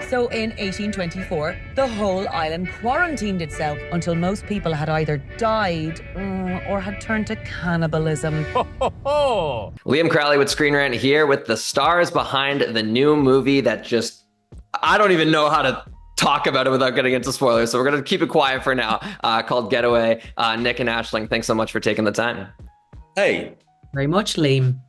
So in 1824, the whole island quarantined itself until most people had either died or had turned to cannibalism. Liam Crowley with Screen Rant here with the stars behind the new movie that just, I don't even know how to talk about it without getting into spoilers. So we're going to keep it quiet for now, called Getaway. Nick and Aisling, thanks so much for taking the time. Hey. Very much, Liam.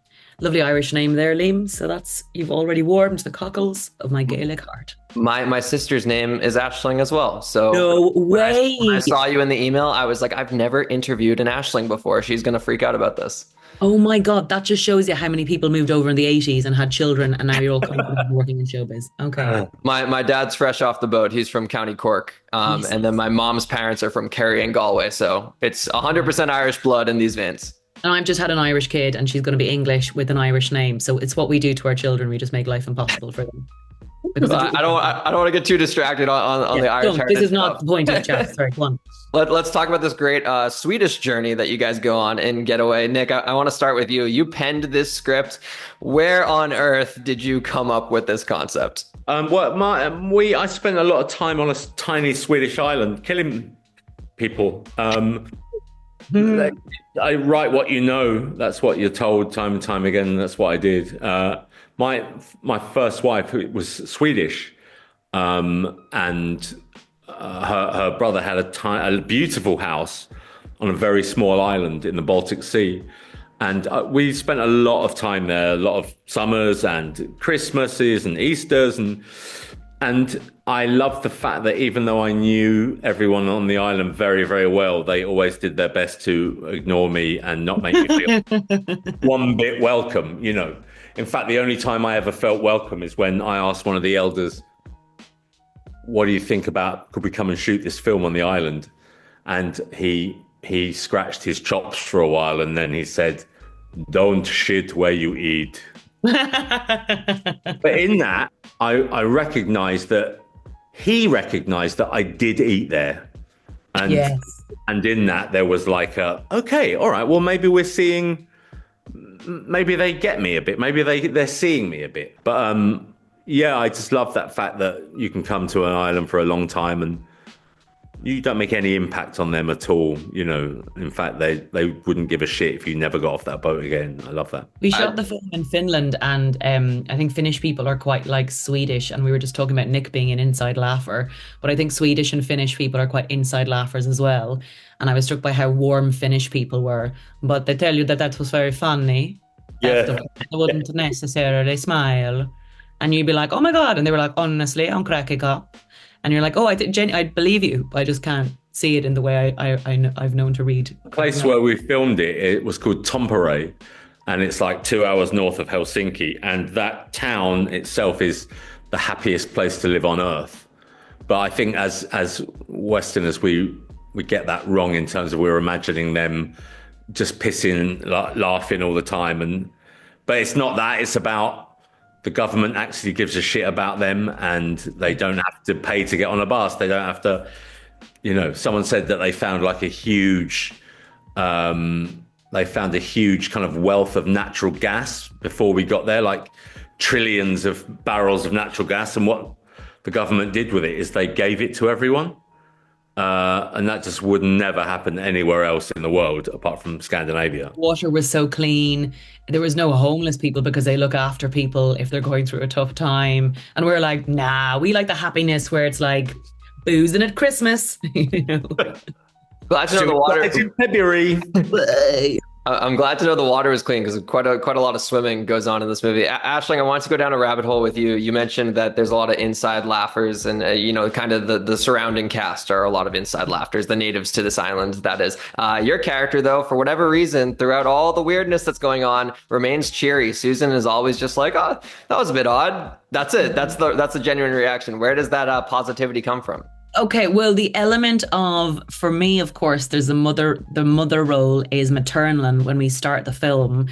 Lovely Irish name there, Liam. So you've already warmed the cockles of my Gaelic heart. My sister's name is Aisling as well. So no way. When I saw you in the email, I was like, I've never interviewed an Aisling before. She's going to freak out about this. Oh my God, that just shows you how many people moved over in the 80s and had children, and now you're all working in showbiz. Okay. My dad's fresh off the boat. He's from County Cork. And then my mom's parents are from Kerry and Galway. So it's 100% Irish blood in these veins. And I've just had an Irish kid, and she's going to be English with an Irish name. So it's what we do to our children. We just make life impossible for them. I don't want to get too distracted on the Irish heritage. This is not the point of the chat. Sorry, go on. Let's talk about this great Swedish journey that you guys go on in Getaway. Nick, I want to start with you. You penned this script. Where on earth did you come up with this concept? I spent a lot of time on a tiny Swedish island killing people. I write what you know. That's what you're told time and time again. That's what I did. My first wife, who was Swedish, and her brother had a beautiful house on a very small island in the Baltic Sea. And we spent a lot of time there, a lot of summers and Christmases and Easters. And I loved the fact that even though I knew everyone on the island very, very well, they always did their best to ignore me and not make me feel one bit welcome, you know. In fact, the only time I ever felt welcome is when I asked one of the elders, what do you think about, could we come and shoot this film on the island? And he scratched his chops for a while, and then he said, don't shit where you eat. But in that, I recognized that he recognized that I did eat there. And, yes. And in that, there was like okay, all right, well, maybe they get me a bit. Maybe they're seeing me a bit. But yeah, I just love that fact that you can come to an island for a long time and you don't make any impact on them at all. You know, in fact, they wouldn't give a shit if you never got off that boat again. I love that. We shot the film in Finland, and I think Finnish people are quite like Swedish. And we were just talking about Nick being an inside laugher, but I think Swedish and Finnish people are quite inside laughers as well. And I was struck by how warm Finnish people were. But they tell you that was very funny. Yeah. They wouldn't necessarily smile. And you'd be like, oh my God. And they were like, honestly, I'm cracking up. And you're like, oh, I believe you, but I just can't see it in the way I've known to read. The place where we filmed it was called Tampere, and it's like 2 hours north of Helsinki. And that town itself is the happiest place to live on earth. But I think as Westerners, we get that wrong in terms of we're imagining them just pissing, laughing all the time. But it's not that. It's about the government actually gives a shit about them, and they don't have to pay to get on a bus. They don't have to, you know, someone said that they found like a huge kind of wealth of natural gas before we got there, like trillions of barrels of natural gas. And what the government did with it is they gave it to everyone. And that just would never happen anywhere else in the world apart from Scandinavia. Water was so clean. There was no homeless people because they look after people if they're going through a tough time. And we're like, nah, we like the happiness where it's like boozing at Christmas. You know? Glad to know the water. It's in February. I'm glad to know the water is clean because quite a lot of swimming goes on in this movie. Aisling, I wanted to go down a rabbit hole with you. You mentioned that there's a lot of inside laughers, and you know, kind of the surrounding cast are a lot of inside laughers, the natives to this island, that is. Your character, though, for whatever reason, throughout all the weirdness that's going on, remains cheery. Susan is always just like, oh, that was a bit odd. That's it. That's the genuine reaction. Where does that positivity come from? Okay, well, the element of, for me, of course, there's the mother role is maternal when we start the film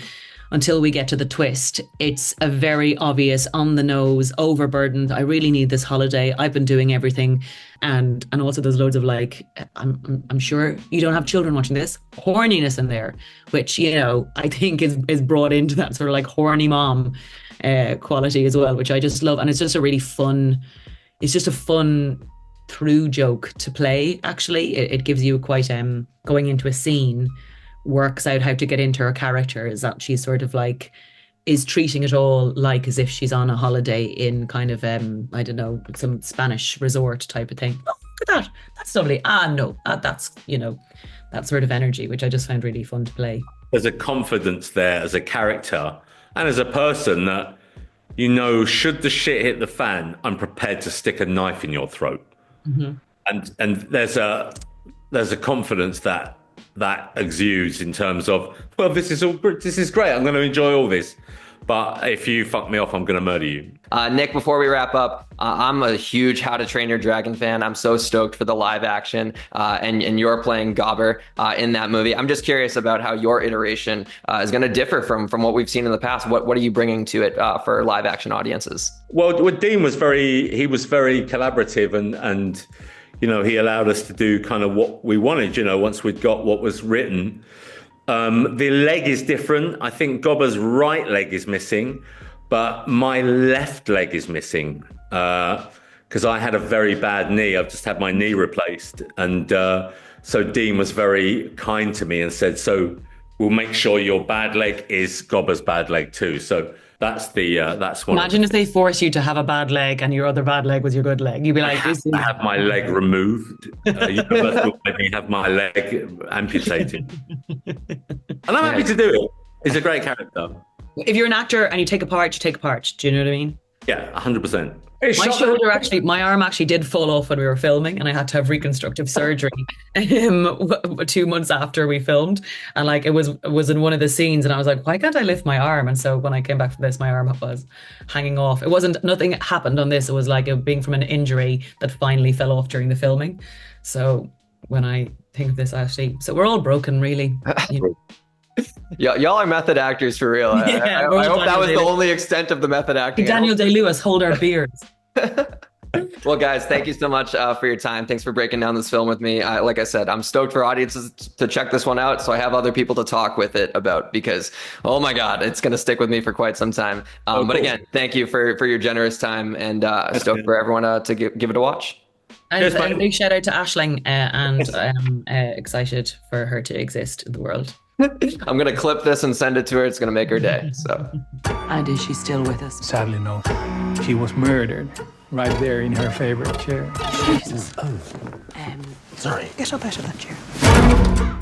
until we get to the twist. It's a very obvious, on the nose, overburdened, I really need this holiday, I've been doing everything. And also there's loads of like, I'm sure you don't have children watching this, horniness in there, which, you know, I think is brought into that sort of like horny mom quality as well, which I just love. And it's just a really fun, it's just a fun through joke to play. Actually, it gives you quite going into a scene works out how to get into her character, is that she's sort of like is treating it all like as if she's on a holiday in kind of I don't know, some Spanish resort type of thing. Oh, look at that, that's lovely. No, that's, you know, that sort of energy, which I just found really fun to play. There's a confidence there as a character and as a person that, you know, should the shit hit the fan, I'm prepared to stick a knife in your throat. And there's a confidence that exudes in terms of, well, this is great, I'm going to enjoy all this, but if you fuck me off, I'm going to murder you. Nick, before we wrap up, I'm a huge How to Train Your Dragon fan. I'm so stoked for the live action, and you're playing Gobber in that movie. I'm just curious about how your iteration is going to differ from what we've seen in the past. What are you bringing to it for live action audiences? Well, Dean was very collaborative, and you know, he allowed us to do kind of what we wanted, you know, once we'd got what was written. The leg is different. I think Gobber's right leg is missing, but my left leg is missing because I had a very bad knee. I've just had my knee replaced. And so Dean was very kind to me and said, so we'll make sure your bad leg is Gobber's bad leg too. So that's one. Imagine if they force you to have a bad leg and your other bad leg was your good leg. You'd be like, I have my leg removed. Universal let me have my leg amputated. And I'm happy to do it. He's a great character. If you're an actor and you take a part, you take a part. Do you know what I mean? Yeah, 100%. My arm actually did fall off when we were filming, and I had to have reconstructive surgery 2 months after we filmed. And like it was in one of the scenes, and I was like, why can't I lift my arm? And so when I came back from this, my arm was hanging off. Nothing happened on this. It was like it being from an injury that finally fell off during the filming. So when I think of this, so we're all broken, really. You know? Y'all are method actors for real. I hope that was the only extent of the method acting. Daniel Day-Lewis, hold our beers. Well, guys, thank you so much for your time. Thanks for breaking down this film with me. Like I said, I'm stoked for audiences to check this one out, so I have other people to talk with it about, because, oh my God, it's going to stick with me for quite some time. But again, thank you for your generous time, and stoked for everyone to give it a watch. And a big shout out to Aisling, and I'm excited for her to exist in the world. I'm going to clip this and send it to her. It's going to make her day. So. And is she still with us? Sadly, no. She was murdered right there in her favorite chair. Jesus. Sorry. Get up out of that chair.